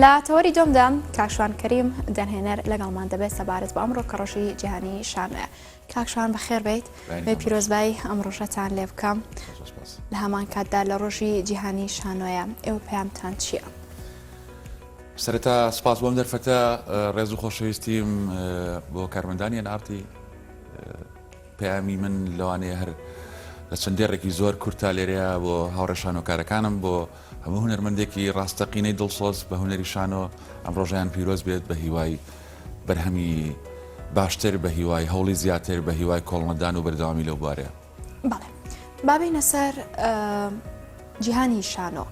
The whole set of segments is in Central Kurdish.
لا تۆری جۆمدام کاکشوان کەریم دەنهێنەر لەگەڵمان دەبێت سەبارەت بە ئەمڕۆ کە ڕۆژی جیهانی شانۆیە. کاکشوان بەخێر بیت بێ پیرۆزبای ئەم ڕۆژەتان لێ بکەم لە هەمان کاتدا لە ڕۆژی جیهانی شانۆیە ئێوە پەیامتان چییە؟ سەرەتا سپاس بۆم دەرفەتە ڕێز و خۆشەویستیم بۆ کارمەندانی ئەنئارتی. پەیامی من لەوانەیە هەر لە چەندێڕێکی زۆر کورتا لێرەیە بۆ هاوڕێ شانۆکارەکانم بۆ هەموو هونەرمەندێکی ڕاستەقینەی دڵسۆز بە هونەری شانۆ ئەم ڕۆژیان پیرۆز بێت بە هیوای بەرهەمی باشتر، بە هیوای هەوڵی زیاتر، بە هیوای کۆڵنەدان و بەردەوامی لەو بارەیە. بەڵێ بابینە سەر جیهانی شانۆ.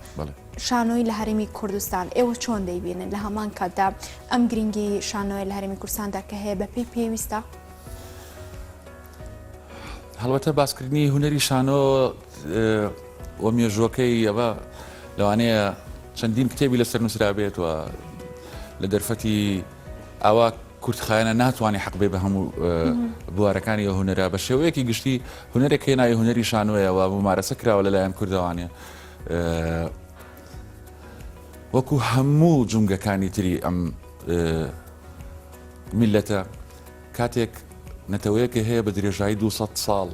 شانۆی لە هەرێمی کوردستان ئێوە چۆن دەیبینن لە هەمان کاتدا ئەم گرنگی شانۆی لە هەرێمی کوردستاندا کە هەیە بە پێی پێویستە؟ هەڵبەتە باسکردنی هونەری شانۆ وە مێژوەکەی ئەوە لەوانەیە چەندین کتێبی لەسەر نووسرا بێت و لە دەرفەتی ئاوا کورتخایەنە ناتوانێت حەق بێ بە هەموو بوارەکانی هونەرە بە شێوەیەکی گشتی هونەرێک هێنای هونەری شانۆیەوە ممارەسە کراوە لەلایەن کوردەوانێ وەکو هەموو جونگەکانی تری ئەم میلەتە کاتێک نەتەوەیەکە هەیە بە درێژایی 200 ساڵ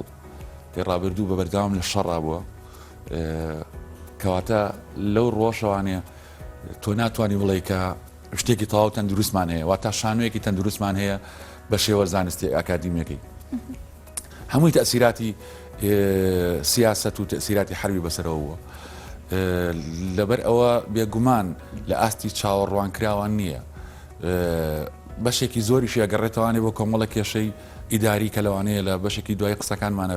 کە ڕابردوو بە بەردەوام لە شەڕا بووە کەواتە لەو ڕۆژەوانێ تۆ ناتوانانی بڵێ کە شتێکی تەواو تەندروستمان هەیە واتە شانۆیەکی تەندروستمان هەیە بە شێوە زانستی ئاکادیمیەکەی هەمووی تەسیراتی سیاست و تەسیراتی حربی بەسەرەوە بووە لەبەر ئەوە بێگومان لە ئاستی چاوەڕوانکراوان نییە بەشێکی زۆریشی ئەگەڕێتەوانێ بۆ کۆمەڵە کێشەی ئیداری کە لەوانەیە لە بەشێکی دوای قسەکانمانە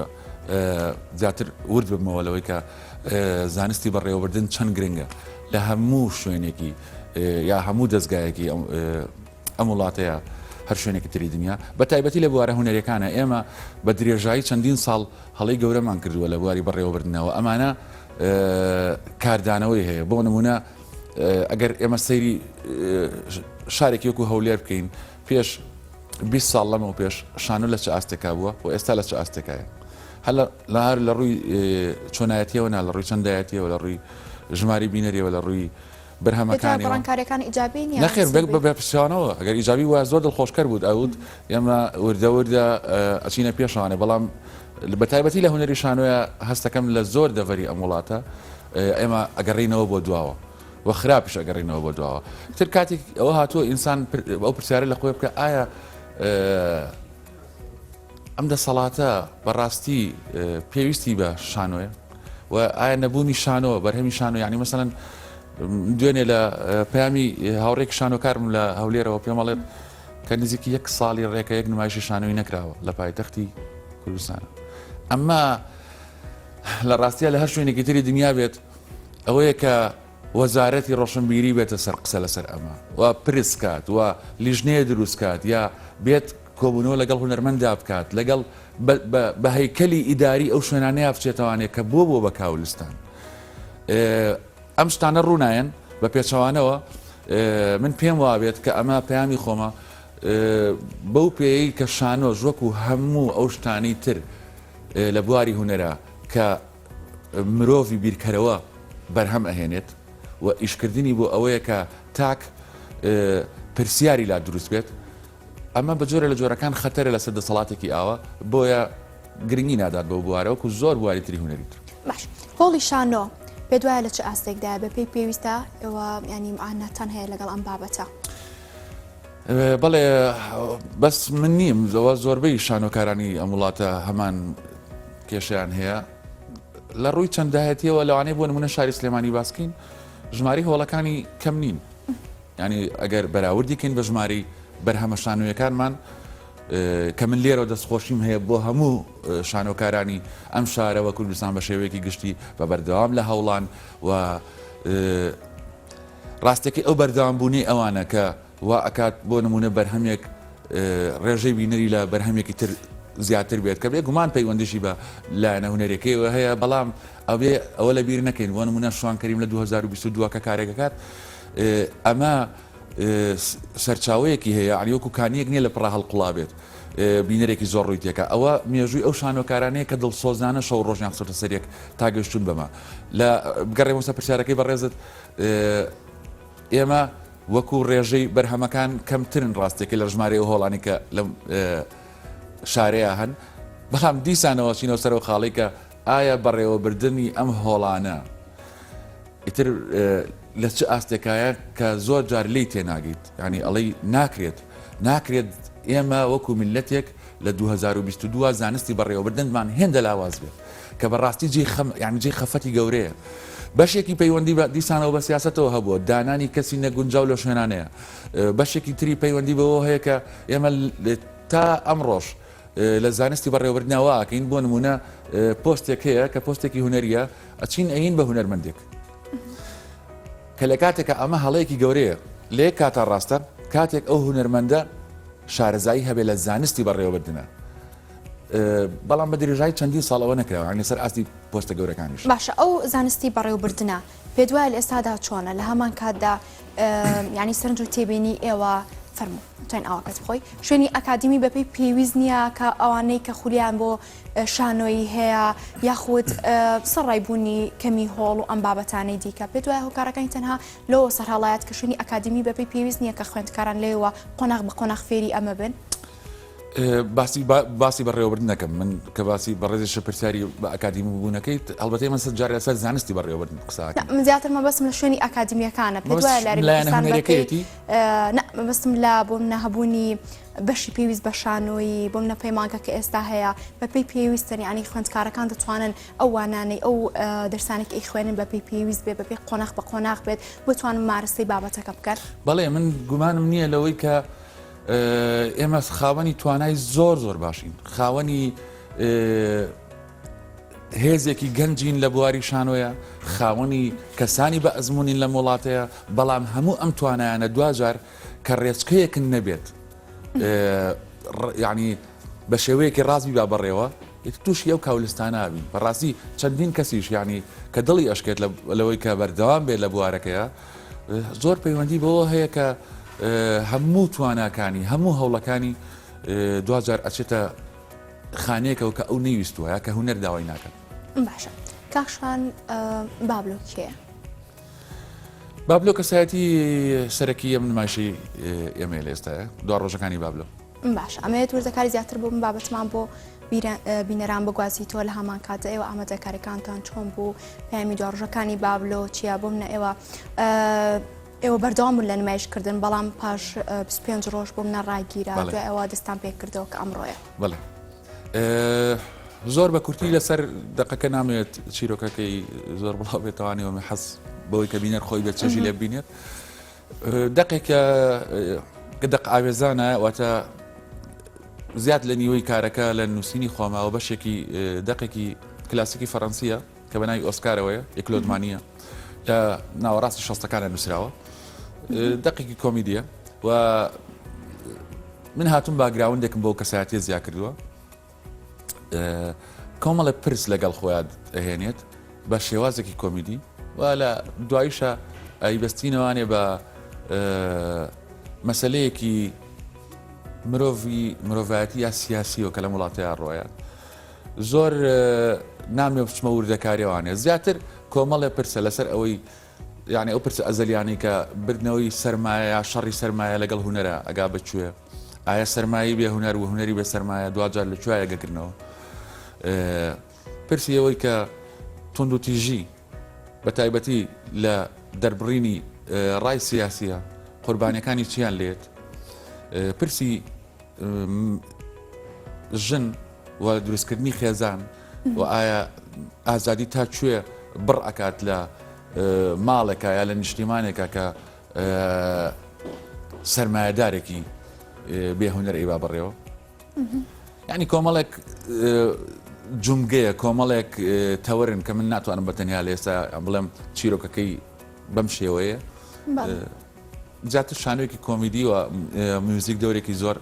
زیاتر ورد ببمەوە لەوەی کە زانستی بەڕێوەبردن چەند گرنگە لە هەموو شوێنێکی یا هەموو دەستگایەکی ئەم وڵاتەیە هەر شوێنێکی تری دنیا بە تایبەتی لە بوارە هونەرەکانە ئێمە بە درێژایی چەندین ساڵ هەڵی گەورەمان کردووە لە بواری بەڕێوەبردنەوە ئەمانە کاردانەوەی هەیە بۆ نمونە ئەگەر ئێمە سەیری شارێکی وەکو هەولێر بکەین پێش 20 ساڵ لەمەوە پێش شانۆ لە چه ئاستێکا بووە و ئێستا لە چه ئاستێکایە هەر لە ڕووی چۆنایەتیەوە نا لە ڕووی چەندایەتیەوە لە ڕووی ژماری بینەریەوە لە ڕووی بەرهەمەکانی ڕەنکاریەکان ئیجابی نیە نەخێر بە پرسیانەوە ئەگەر ئیجابی وە زۆر دڵخۆشکەر بوو ئەوت ئێمە وردە ئەچینە پێشانێ بەڵام بە تایبەتی لە هونەری شانۆیە هەستەکەم لە زۆر دەڤەری ئەم وڵاتە ئێمە ئەگەڕینەوە بۆ دواوە و خراپش ئەگەڕینەوە بۆ دواوە تر کاتێک ئەوە هاتووە ئینسان ئەو پرسیارە لە خۆی بکە ئایا ئەم دەسەڵاتە بەڕاستی پێویستی بە شانۆیە و ئایا نەبوونی شانۆ بەرهەمی شانۆ یعنی مەسەڵەن دوێنێ لە پەیامی هاوڕێک شانۆکارم لە هەولێرەوە پێمەڵێت کە نزیکی 1 ساڵی ڕێکە یەک نمایشی شانۆی نەکراوە لە پایتەختی کوردستانە ئەمما لە ڕاستیە لە هەر شوێنێکی تری دنیا بێت ئەوەیە کە وەزارەتی ڕۆشنبیری بێتە سەر قسە لەسەر ئەمە و پرسکات و لیژنەیە دروستکات یا بێت کۆبوونەوە لەگەڵ هونەرمەندا بکات لەگەڵ بە هەیکەلی ئیداری ئەو شوێنانەیە بچێتەوانێت کە بۆ بە کاولستان ئەم شتانە ڕوونایەن بە پێچەوانەوە من پێم وابێت کە ئەمە پەیامی خۆمە بەو پێی کە شانۆ وەکو هەموو ئەو شتانی تر لە بواری هونەرە کە مرۆڤی بیرکەرەوە بەرهەم ئەهێنێت و ئیشکردنی بۆ ئەوەیە کە تاک پرسیاری لا دروست بێت ئەمە بە جۆرە لە جۆرەکان خەتەرە لەسەر دەسەڵاتێکی ئاوە بۆیە گرنگی نادات بۆ بوارەوەکو زۆر بواری تری هونەری تر باش هۆڵی شانۆ پێ دوایە لە چه ئاستێکدا بە پێی پێویستە ئێوە ینی ئاهاتان هەیە لەگەڵ ئەم بابەتە بەڵێ بەس من نیم زەوە زۆربەی شانۆکارانی ئەم وڵاتە هەمان کێشیان هەیە لە ڕووی چەندایەتیەوە لەوانەیە بۆ نمونە شاری سلێمانی باسکین ژماری هۆڵەکانی کەم نین ینی ئەگەر بەراوردیکەین بە ژماری بەرهەمە شانۆیەکانمان کە من لێرە دەستخۆشیم هەیە بۆ هەموو شانۆکارانی ئەم شارەوە کوردستان بە شێوەیەکی گشتی بە بەردەوام لە هەوڵان و ڕاستێکی ئەو بەردەوامبوونی ئەوانە کە وا ئەکات بۆ نمونە بەرهەمێک ڕێژەی بینەری لە بەرهەمێکی تر زیاتر بێت کە بێ گومان پەیوەندیشی بە لایەنە هونەرەکەیەوە هەیە بەڵام ئەوە لە بیر نەکەین بۆ نمونە شوان کەریم لە 2022 کە کارێکەکات ئەمە سەرچاوەیەکی هەیە علیوەکو کانیەک نییە لە پڕا هەڵقڵا بێت بینەرێکی زۆر ڕووی تێکە ئەوە مێژووی ئەو شانۆکارانەیە کە دڵسۆزانە شەو ڕۆژیان سەرتە سەرێک تاگەشتون بەمە لە بگەڕێمەوە سەر پرسیارەکەی بەڕێزت ئێمە وەکو ڕێژەی بەرهەمەکان کەمترن ڕاستێکی لە ژمارە هۆڵانی کە لەم شارەیە هەن بەڵام دیسانەوە چینەوە سەرەوە خاڵی کە ئایا بەڕێوەبردننی ئەم هۆڵانە ئیتر لە چ ئاستێکایە کە زۆر جار لی تێناگیت ینی ئەڵەی ناکرێت ئێمە وەکو میلەتێک لە 2022 زانستی بەڕێوەبردنمان هێندە لاواز بێت کە بەڕاستی جێی خەفەتی گەورەیە بەشێکی پەیوەندی بە دیسانەوە بە سیاستەوە هەبووە دانانی کەسی نەگونجاو لە شوێنانەیە بەشێکی تری پەیوەندی بەوە هەیە کە ئێمە تا ئەمڕۆژ لە زانستی بەڕێوەبردنەوە ئاکەین بۆ نمونە پۆستێک هەیە کە پۆستێکی هوەریە ئەچین ئەین بە هوەرمەندێک کە لە کاتێکە ئەمە هەڵەیەکی گەورەیە لێ کاتە ڕاستە کاتێک ئەو هوەرمەندە شارەزایی هەبێت لە زانستی بەڕێوەبردنە بەڵام بە درێژای چەندین ساڵەوە نەکراوە ینی سەر ئاستی پۆستە گەورەکانیش باشە ئەو زانستی بەڕێوەبردنە پێ دوایە لە ئێستادا چۆنە لە هەمان کاتدا ینی سەرنج و تێبینی ئێوە فەرموو توین ئاواکەت بخۆی شوێنی ئەکادمی بەپێی پێویست نییە کە ئەوانەی کە خولیان بۆ شانۆی هەیە یاخود سەڕایبوونی کەمی هۆڵ و ئەم بابەتانەی دیکە پێ دوایە هۆکارەکانی تەنها لەوە سەرهەڵایەت کە شوێنی ئەکادمی بەپێی پێویست نییە کە خوێندکاران لێوە قۆناغ بە قۆناغ فێری ئەمە بن باسی بەڕێوەبردن نەکەم من کە باسی بەڕێزی پرسیاری بە ئەکادمی بوونەکەی هەڵبەتەی من جارێ لەسەر زانستی بەڕێوەبردن قساکە من زیاتر مەبەستم لە شوێنی ئەکادمیەکانە پێ دوایە لاری مەبەستم لە بۆم نەهەبوونی بەشی پێویست بە شانۆیی بۆم نەپەیمانکە کە ئێستا هەیە بەپێی پێویستن ینی خوێندکارەکان دەتوانن ئەو وانانەی ئەو دەرسانێک ئەی خوێنن بەپێی پێویست بێت بەپێی قۆناغ بە قۆناغ بێت بتوانن مارەستەی بابەتەکە بکەن بەڵێ من گومانم نییە لەوەی کە ئێمە خاوەنی توانای زۆر باشین خاوەنی هێزێکی گەنجین لە بواری شانۆیە خاوەنی کەسانی بە ئەزمموین لە وڵاتەیە بەڵام هەموو ئەم توانایانە دوجار کە ڕێچکەیەکن نەبێت ینی بە شێوەیەکی ڕازی با بەڕێوە تووشی ئەو کاولستانابین بەڕاستی چەندین کەسیش ینی کە دڵی ئەشکێت لەوەی کە بەردەوام بێت لە بوارەکەیە زۆر پەیوەندی بەوە هەیە کە هەموو تواناکانی هەموو هەوڵەکانی دوجار ئەچێتە خانەیەکەوە کە ئەو نەیویستووە کە هوەر داوای ناکەن باشە کاکشان بابلۆ کێیە؟ بابلۆ کەسایەتی سەرەکی ئەم نمایشی ئێمە لە ئێستاە دو ڕۆژەکانی بابلۆ باش ئەمەیە وردەکاری زیاتر بۆ من بابەتمان بۆ بینەران بگوازیتەوە لە هەمان کاتە ئێوە ئامادەکاریەکانتان چۆن بوو پەیامی دو ڕۆژەکانی بابلۆ چیە بۆ منە ئێوە بەردەوام لە نمایشکردن بەڵام پاش 25 ڕۆژ بۆ منە ڕاگیرە دوای ئەوە دەستان پێ کردەوە کە ئەمڕۆیە بڵێ زۆر بە کورتی لەسەر دقەکە نامێت چیرۆکەکەی زۆر بڵاو بێتوانێەوە حەز بەوەی کە بینەر خۆی بێت چەژی لێ بینێت دقێکە دق ئاوێزانە واتە زیاد لە نیوەی کارەکە لە نووسینی خۆماوە بەشێکی دقێکی کلاسیکی فەڕەنسیە کە بەناوی ئۆسکارەوەیە ئێکلۆدمانیە لە ناوەڕاستی شەستەکانە نووسراوە دقێکی کۆمیدیە و من هاتوون باگراوندێکم بۆ کەسایەتی زیاد کردووە کۆمەڵە پرس لەگەڵ خۆیان ئەهێنێت بە شێوازێکی کۆمیدی و لە دواییشە ئەیبەستینەوانێ بە مەسەلەیەکی مرۆڤایەتی یا سیاسیەوە کە لە وڵاتەیە ڕۆیان زۆر نامێ بچمە وردەکاریەوانێ زیاتر کۆمەڵێ پرسە لەسەر ئەوەی یعنی ئەو پرسە ئەزەلیانی کە بردنەوەی سەرمایە شەڕی سەرمایە لەگەڵ هوەرە ئەگا بچوێ ئایا سەرمایی بێ هوەر و هوەری بێ سەرمایە دوجار لە کوێ یەگەکردنەوە پرسی ئەوەی کە تونند و تیژی بە تایبەتی لە دەربڕینی ڕای سیاسیە قوربانیەکانی چیان لێت پرسی ژن و دروستکردنی خێزان و ئایا ئازادی تا کوێ بڕ ئەکات لە ماڵێکە یا لە نیشتیمانێکە کە سەرمایەدارێکی بێهونەر ئێوا بڕێەوە یعنی کۆمەڵێک جومگەیە کۆمەڵێک تەوەرن کە من ناتوانم بەتەنیا لە ئێستا بڵێم چیرۆکەکەی بەم شێوەیە جاتر شانوێکی کۆمیدی و میوزیک دەورێکی زۆر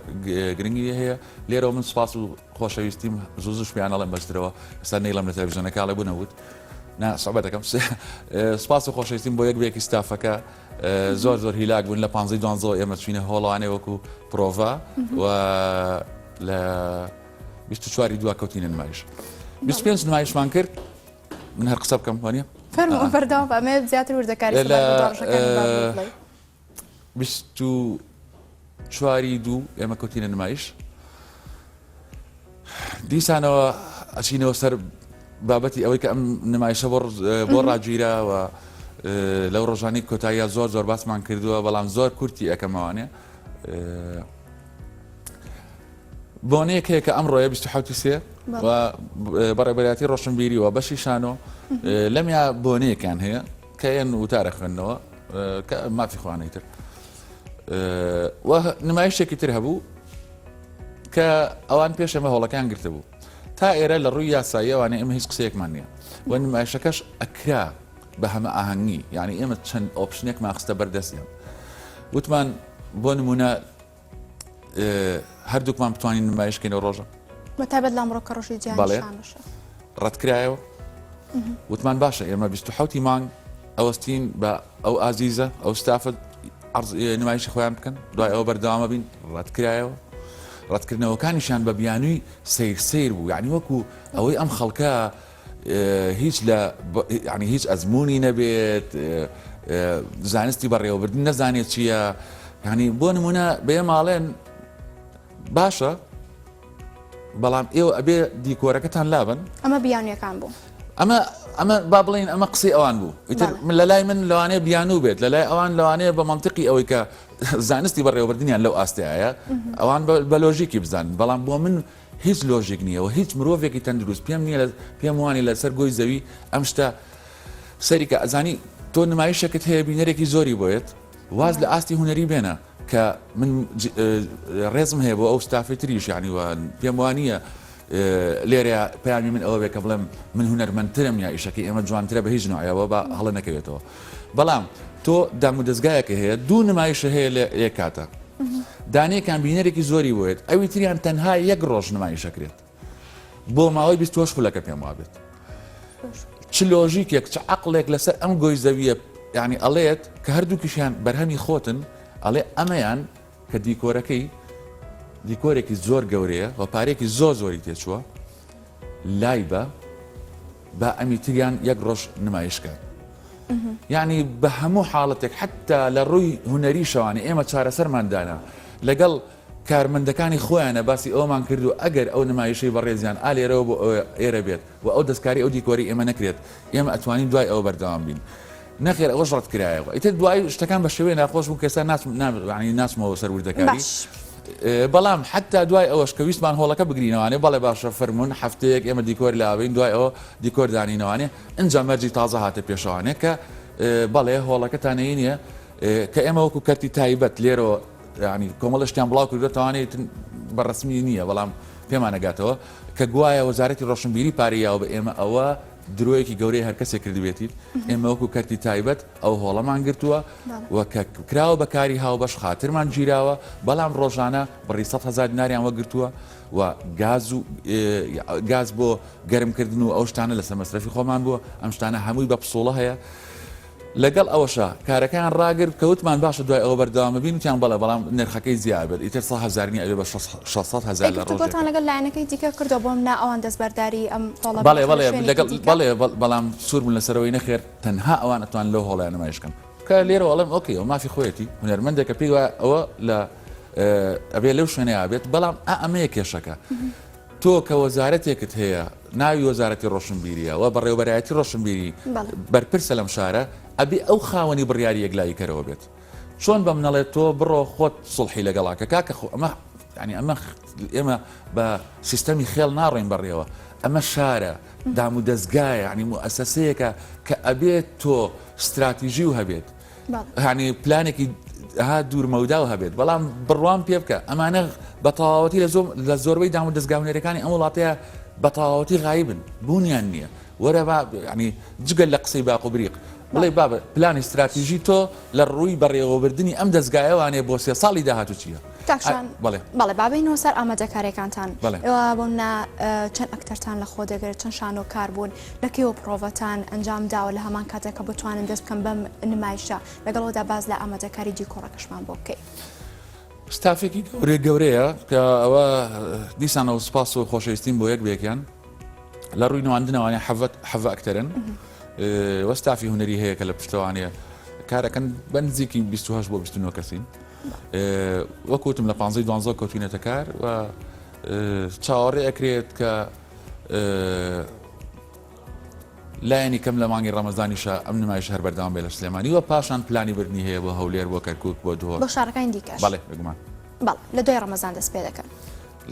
گرنگی هەیە لێرەوە من سپاس و خۆشەویستیم زوزش پیانەڵم بەسترەوە ئێستا نەیڵم لە تەلەڤیزیۆنەکە لە بوونەوت سەبەتەکەم سپاس و خۆشەویستیم بۆ یەک بێکی ستافەکە زۆر هیلاک بوون لە 15 ئێمە چوینە هۆڵوانێ وەکو پرۆڤا و لە 24 دوا کەوتینە نمایش 25 نمایشمان کرد من هەر قسە بکەم وانە فەرموو بەردەوام ئەمە زیاتر وردەکاری 24 دوو ئێمە کەوتینە نمایش دیسانەوە ئەچینەوە سەر بابەتی ئەوەی کە ئەم نمایشە بۆ ڕاگیرەوە لەو ڕۆژانی کۆتاییە زۆر باسمان کردووە بەڵام زۆر کورتی ئەەکەمەوانێ بۆنەیەک هەیە کە ئەمڕۆیە 27 و بەڕێبەرەتی ڕۆشنبیری و بەشی شانۆ لەمیا بۆنەیەکیان هەیە کە ئێن وتارە خوێندنەوە کە مافی خوانەی تر و نمایشێکی تر هەبوو کە ئەوان پێش ئەمە هەوڵەکان گرتە بوو تا ئێرە لە ڕووی یاساییەوانێ ئێمە هیچ قسەیەکمان نییە و نمایشەکەش ئەکرا بە هەمە ئاهەنگی یعنی ئێمە چەند ئۆپشنێکمان خستە بەردەستیان وتمان بۆ نمونە هەردووکمان بتوانین نمایشکەینەوە ڕۆژە بەتایبەت لە ئەمڕۆ کە ڕۆژی جیهانی شانۆشە ڕەتکرایەوە وتمان باشە ئێمە 27 مانگ ئەوەستین بە ئەو ئازیزە ئەو ستافت نمایشی خۆیان بکەن دوای ئەوە بەردەوامە بین ڕەتکرایەوە ڕەتکردنەوەکانیشان بە بیانووی سیر بوو یعنی وەکو ئەوەی ئەم خەڵکە هیچ ئەزمموی نەبێت زانستی بەڕێوەبردن نەزانێت چییە ینی بۆ نمونە بێ ماڵێن باشە بەڵام ئێوە ئەبێ دیکۆرەکەتان لابن ئەمە بیانیەکان بوو ئەمە با بڵین ئەمە قسەی ئەوان بوو لە لای من لەوانەیە بیانوو بێت لە لای ئەوان لەوانەیە بە منطقی ئەوەی کە زانستی بەڕێوەبردنیان لەو ئاستایە ئەوان بە لۆژیکی بزانن بەڵام بۆ من هیچ لۆژیک نییە و هیچ مرۆڤێکی تەندروست پێم وانی لەسەر گۆی زەوی ئەم شتە سەریکە ئەزانی تۆ نمایشەکەت هەیە بینەرێکی زۆری بۆیت واز لە ئاستی هوەری بێنە کە من ڕێزم هەیە بۆ ئەو ستافی تریش یعنی پێم وانە لێرە پەیامی من ئەوە بێ کە بڵێم من هونەرمەندترم یا ئیشەکەی ئێمە جوانترە بە هیچ نوعیەوە بە هەڵە نەکەوێتەوە بەڵام تۆ دام و دەستگایەکە هەیە دوو نمایشە هەیە لێ کاتە دانەیەکان بینەرێکی زۆری بۆیت ئەوی تریان تەنها یەک ڕۆژ نمایشەکرێت بۆ ماوەی 28 خولەکە پێم وابێت چ لۆژیکێک چ عەقڵێک لەسەر ئەم گۆی زەویە یعنی ئەڵێت کە هەردووکیشیان بەرهەمی خۆتن ئەڵێ ئەمەیان کە دیکۆرێکی زۆر گەورەیە و پارێکی زۆری تێچووە لای بە ئەمی تریان یەک ڕۆژ نمایشکە یعنی بە هەموو حاڵەتێک حتا لە ڕووی هوەری شەوانی ئێمە چارەسەرماندانا لەگەڵ کارمەندەکانی خۆیانە باسی ئەومان کردو ئەگەر ئەو نمایشەی بەڕێزیان ئالێرەوە بۆ ئێرە بێت و ئەو دەستکاری ئەو دیکۆری ئێمە نەکرێت ئێمە ئەتوانین دوای ئەوە بەردەوام بین نەخێر ئەوەش ڕەتکرایەوە ئیتر دوای شتەکان بە شێوەیە ناخۆش بوو کەسا ناچمەوە سەر وردەکاری بەڵام حتا دوای ئەوەش کە ویستمان هۆڵەکە بگرینەوانێ بەڵێ باشە فەرمونون هەفتەیەک ئێمە دیکۆر لاوین دوای ئەوە دیکۆر دانینەوانێ ئەنج مەرجی تازە هاتە پێشەوانێ کە بەڵێ هۆڵەکەتانەیە نییە کە ئێمە وەکو کەرتی تایبەت لێرەوە ینی کۆمەڵشتیان بڵاو کردێتوانێت بەڕسمی نییە بەڵام پێمان نەگاتەوە کە گوایە وەزارەتی ڕۆشنبیری پارەیاوە بە ئێمە ئەوە درۆیەکی گەورەی هەر کەسێک کردوێتیت ئێمە وەکو کەرتی تایبەت ئەو هۆڵەمان گرتووە و کە کراوە بەکاری هاوبەش خاترمان گیراوە بەڵام ڕۆژانە بڕی 100,000 دیناریان وەگرتووە و گاز بۆ گەرمکردن و ئەو شتانە لەسەر مەصرفی خۆمان بووە ئەم شتانە هەمووی بە پسوڵە هەیە لەگەڵ ئەوەشە کارەکان ڕاگرت کەوتمان باشە دوای ئەوە بەردەوامە بینوتیان بەڵێ بەڵام نەرخەکەی زیابێت ئیتر 100,000 ئەوێ بە 600,000 لە ڕۆژێک لەگەڵ لایەنەکەی دیکە کردو بۆم نا ئەوان دەستبەرداری ئەم بەڵێ بەڵام سووربوون لەسەرەوەی نەخێر تەنها ئەوان ئەتوان لەو هۆڵیان نمایشکەن کە لێرە وەڵێم ئۆکەی ئەو مافی خۆیەتی هونەرمەندێکە پێی وایە ئەوە لە ئەبێ لەو شوێنەیە بێت بەڵام ئەمەیە کێشەکە تۆ کە وەزارەتێکت هەیە ناوی وەزارەتی ڕۆشنبیریە و بەڕێوەبەرایەتی ڕۆشنبیری بەرپرسە لەم شارە ئەبێ ئەو خاوەنی بڕیاری یەکلایی کەرەوە بێت چۆن بەم نەڵێت تۆ بڕۆ خۆت سڵحی لەگەڵاکە کاکە ئەمە ئێمە بە سیستەمی خێڵ ناڕۆین بەڕێوە ئەمە شارە دام و دەستگایە ینی موئەسەسەیەکە کە ئەبێت تۆ استراتیژی و هەبێت هەنی پلانێکی ها دوورمەودا و هەبێت بەڵام بڕوان پێ بکە ئەمانە بە تەواوەتی لە زۆربەی دام و دەستگاونەرەکانی ئەم وڵاتەیە بە تەواوەتی غایبن بوونیان نییە وەرە ینی جگەل لە قسەی باق و بریق بڵێ بابە پلانی استراتیژی تۆ لە ڕووی بەڕێوەبردننی ئەم دەستگایەوانێ بۆ 3 ساڵی داهاتوو چییە؟ بەڵێ بابینەوە سەر ئامادەکاریەکانتان ئێوە بۆمنا چەند ئەکتەرتان لە خۆ دەگرێت چەند شان و کار بوون لەکەیەوە پرۆڤەتان ئەنجام داوە لە هەمان کاتێک کە بتوانن دەست بکەن بەم نمایشە لەگەڵەوەدا باز لە ئامادەکاری دیکۆڕەکەشمان بۆ بکەیت. ستافێکی گەورەیە کە ئەوە دیسانەوە سپاس و خۆشەویستیم بۆ یەک بێکیان لە ڕووی نواندنەوەیان حەڤە ئەکتەرن وەستافی هوەری هەیە کە لە پشتەوانێ کارەکەن بەنزیکی 28 بۆ 29 کەسین وەکوتم لە 15 کەوتینەتە کار و چاوەڕێ ئەکرێت کە لایەنی کەم لە مانگی ڕەمەزانیشە ئەم نمایش هەر بەردەوام بێ لە سلێمانی و پاشان پلانی بردننی هەیە بۆ هەولێر بۆ کەرکووک بۆ دووە بۆ شارەکانی دیکەش بەڵێ بگومان بەڵ لە دوای ڕەمەزان دەست پێ دەکەن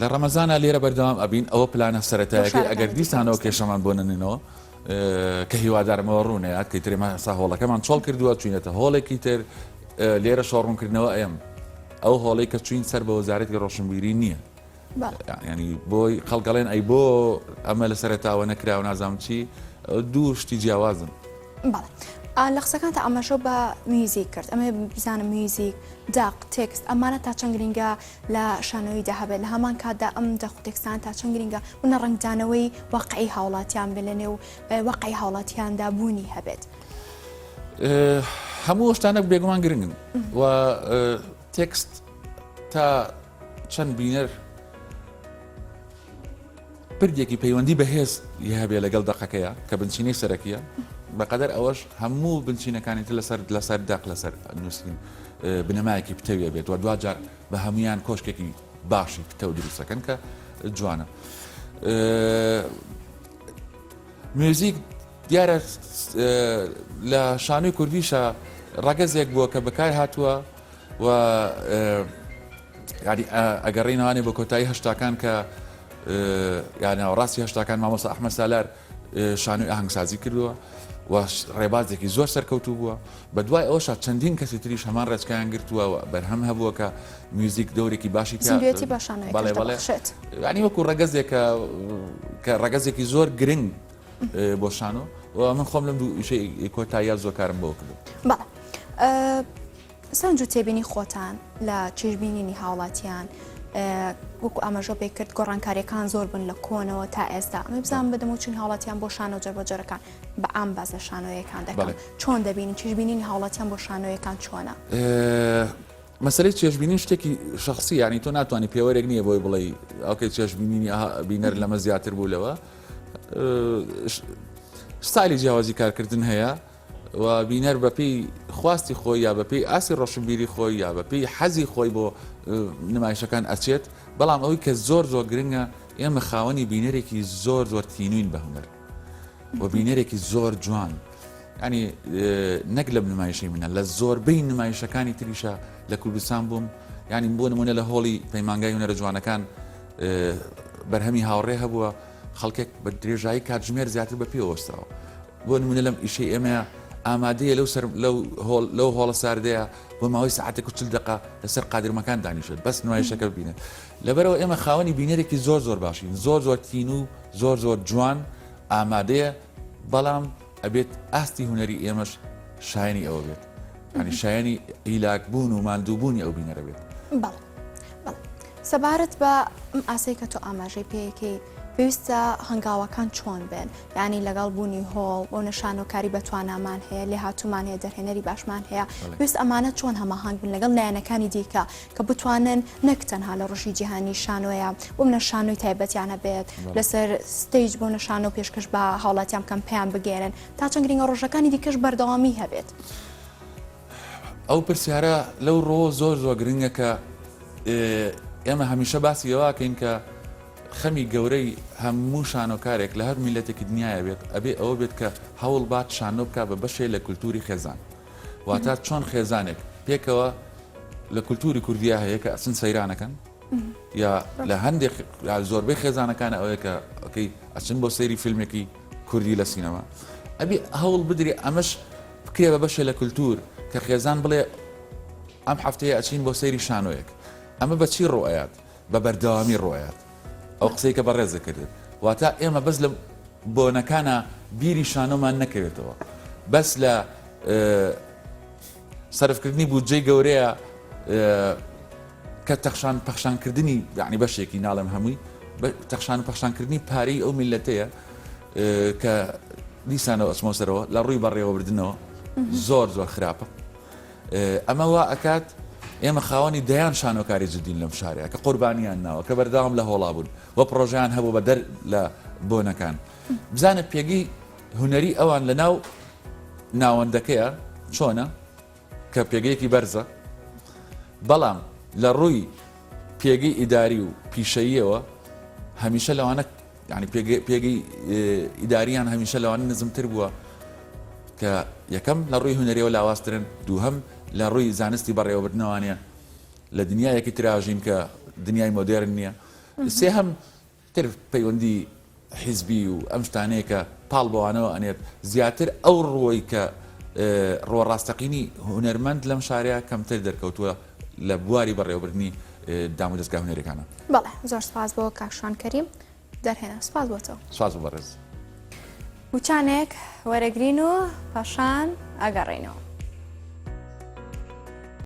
لە ڕەمەزانە لێرە بەردەوام ئەبین ئەوە پلانە سەرەتایەکی ئەگەر دیسانەوە کێشەمان بۆ نەنینەوە کە هیوادارمەوە ڕوونەیە کە ترێمە سا هۆڵەکەمان چۆڵ کردووە چوینەتە هۆڵێکی تر لێرە شۆڕوونکردنەوە ئەم ئەو هۆڵی کە چوین سەر بە وەزارەتی ڕۆشنبیری نییە ینی بۆی خەڵگەڵێن ئەی بۆ ئەمە لە سەرەتاوە نەکراوە نازام چی دوو شتی جیاوازن لە قسەکان تا ئەمەشە بە میوزیک کرد ئەمە بزانم میوزیک داق تێکست ئەمانە تا چەند گرنگە لە شانۆیدا هەبێت لە هەمان کاتدا ئەم دەق تێکستان تا چەند گرنگە ونە ڕنگدانەوەی واقعی هاوڵاتیان بێ لە نێو واقعی هاوڵاتیاندا بوونی هەبێت هەموو شتانە بێگومان گرنگن و تێکست تا چەند بینەر پردێکی پەیوەندی بەهێز هەبێ لەگەڵ دەقەکەیە کە بنچینەی سەرەکیە بەقەدەر ئەوەش هەموو بنچینەکانی لەسەر داق لەسەر نووسین بنەمایەکی پتەویە بێت و دوجار بە هەمویان کۆشکێکی باشی پتە و دروستەکەن کە جوانە میوزیک دیارە لە شانۆی کوردیشە ڕەگەزێک بووە کە بەکار هاتووە و ینی ئەگەڕێنەوانێ بە کۆتایی هەشتاکان کە یانە ڕاستی هەشتاکان مامۆستا ئەحمەد سالار شانۆی ئاهەنگسازی کردووە و ڕێبازێکی زۆر سەرکەوتوو بووە بە دوای ئەوش چەندین کەسی تریش هەمان ڕێچکایان گرتووە و بەرهەم هەبووە کە میوزیک دەورێکی باشی باشێت ینی وەکو ڕەگەزێکە کە ڕەگەزێکی زۆر گرنگ بۆ شانۆ و من خۆم لەم دوو ئیشەی کۆتاییە زۆر کارم بۆ کردو سەنج و تێبینی خۆتان لە چێژبینینی هاوڵاتیان وەکو ئاماژە پێ کرد گۆڕانکاریەکان زۆر بن لە کۆنەوە تا ئێستا ئەمە بزانم بەدەم و چین هاوڵاتیان بۆ شانۆ جەربەجەرەکان بە ئام باز لە شانۆیەکان دەکەن چۆن دەبینین چێژبینینی هاوڵاتیان بۆ شانۆیەکان چۆنە مەسەلەی چێژبینین شتێکی شخصی ینی تۆ ناتوانانی پێوەرێک نییە بۆی بڵێ ئەوکەی چێژبینینی بینەر لەمە زیاتر بوو لەوە ستایلی جیاوازی کارکردن هەیە و بینەر بەپێی خواستی خۆی یا بەپێی ئاسی ڕۆشنبیری خۆی یا بەپێی حەزی خۆی بۆ نمایشەکان ئەچێت بەڵام ئەوەی کە زۆر زۆر گرنگە ئێمە خاوەنی بینەرێکی زۆر زۆر تینوین بە هونەر و بینەرێکی زۆر جوان ینی نەک لە نمایشەی منە لە زۆربەی نمایشەکانی تریشە لە کوردستان بووم ینی بۆ نمونە لە هۆڵی پەیمانگای هونەرە جوانەکان بەرهەمی هاوڕێ هەبووە خەڵکێک بە درێژایی کاتژمێر زیاتر بە پێوەستەوە بۆ نمونە لەم ئیشەی ئێمە ئامادەیە لەو هۆڵە ساردەیە بۆ ماوەی ساعتێک و 40 دقیقە لەسەر قادرمەکان دانیشێت بەس نمایشەکە ببینێت لەبەرەوە ئێمە خاوەنی بینەرێکی زۆر زۆر باشین زۆر زۆر تین و زۆر زۆر جوان ئامادەیە بەڵام ئەبێت ئاستی هونەری ئێمەش شایانی ئەوە بێت ینی شایانی ئیلاکبوون و ماندووبوونی ئەو بینەرە بێت سەبارەت بە ئاسەی کە تۆ ئاماژەی پێیەکەی پێویستە هەنگاوەکان چۆن بێن ینی لەگەڵ بوونی هۆڵ بۆ نەشانۆکاری بەتوانامان هەیە لێ هاتوومان هەیە دەرهێنەری باشمان هەیە پێویست ئەمانە چۆن هەماهنگ بن لەگەڵ لایەنەکانی دیکە کە بتوانن نەک تەنها لە ڕۆژی جیهانی شانۆیە بۆ منە شانۆی تایبەتیانە بێت لەسەر ستیج بۆ نەشانۆ پێشکەش بە هاوڵاتیان کەم پێیان بگێرن تا چەند گرنگە ڕۆژەکانی دیکەش بەردەوامی هەبێت ئەو پرسیارە لەو ڕۆ زۆر زۆر گرنگە کە ئێمە هەمیشە باسی ئەوواکەین کە خەمی گەورەی هەموو شانۆکارێک لە هەر میلەتێکی دنیاە بێت ئەبێ ئەوە بێت کە هەوڵ بات شانۆ بکە بە بەشێ لە کولتوری خێزان واتە چۆن خێزانێک پێکەوە لە کولتوری کوردیا هەیە کە ئەچن سەیرانەکەن یا لە هەندێک زۆربەی خێزانەکانە ئەوەیە کە ئۆکەی ئەچن بۆ سەیری فیلمێکی کوردی لە سینەما ئەبێ هەوڵ بدرێ ئەمەش بکرێ بە بەشێ لە کولتور کە خێزان بڵێ ئەم هەفتەیە ئەچین بۆ سەیری شانۆیەک ئەمە بە چی ڕۆیات بە بەردەوامی ڕۆیات ئەو قسەی کە بەڕێزە کردێت واتە ئێمە بەس لە بۆنەکانە بیری شانۆمان نەکەوێتەوە بەس لە سەرفکردنی بودجەی گەورەیە کە تەخشان پەخشانکردنی یعنی بەشێکی ناڵم هەمووی تەخشان و پەخشانکردنی پارەی ئەو میلەتەیە کە دیسانەوە ئەچمۆسەرەوە لە ڕووی بەڕێوەبردنەوە زۆر زۆر خراپە ئەمە وا ئەکات ئێمە خاوەنی دەیان شانۆکاری جدین لەم شارەیە کە قوربانیان ناوە کە بەردەوام لە هۆڵا بوون وە پرۆژیان هەبوو بە دەر لە بۆنەکان بزانە پێگی هونەری ئەوان لە ناو ناوەندەکەیە چۆنە کە پێگەیەکی بەرزە بەڵام لە ڕووی پێگەی ئیداری و پیشەییەوە هەمیشە لەوانە ینی پێگەی ئیداریان هەمیشە لەوانە نزمتر بووە کە یەکەم لە ڕووی هونەریەوە لاوازترن دووهەم لە ڕووی زانستی بەڕێوەبردنەوەیە لە دنیایەکی تراژین کە دنیای مۆدێرن نییە سێ هەم تر پەیوەندی حیزبی و ئەم شتانەیە کە پاڵ بەوانەوە ئەنێت زیاتر ئەو ڕۆی کە ڕۆڕاستەقینی هونەرمەند لەم شارەیە کەمتر دەرکەوتووە لە بواری بەڕێوەبردننی دام و دەستگا هونەرەکانە. بەڵێ زۆر سپاس بۆ کاکشان کەریم دەرهێنا سپاس بۆتەوە. سپاس بەڕێز. وچانێک وەرەگرین و پاشان ئەگەڕێنەوە.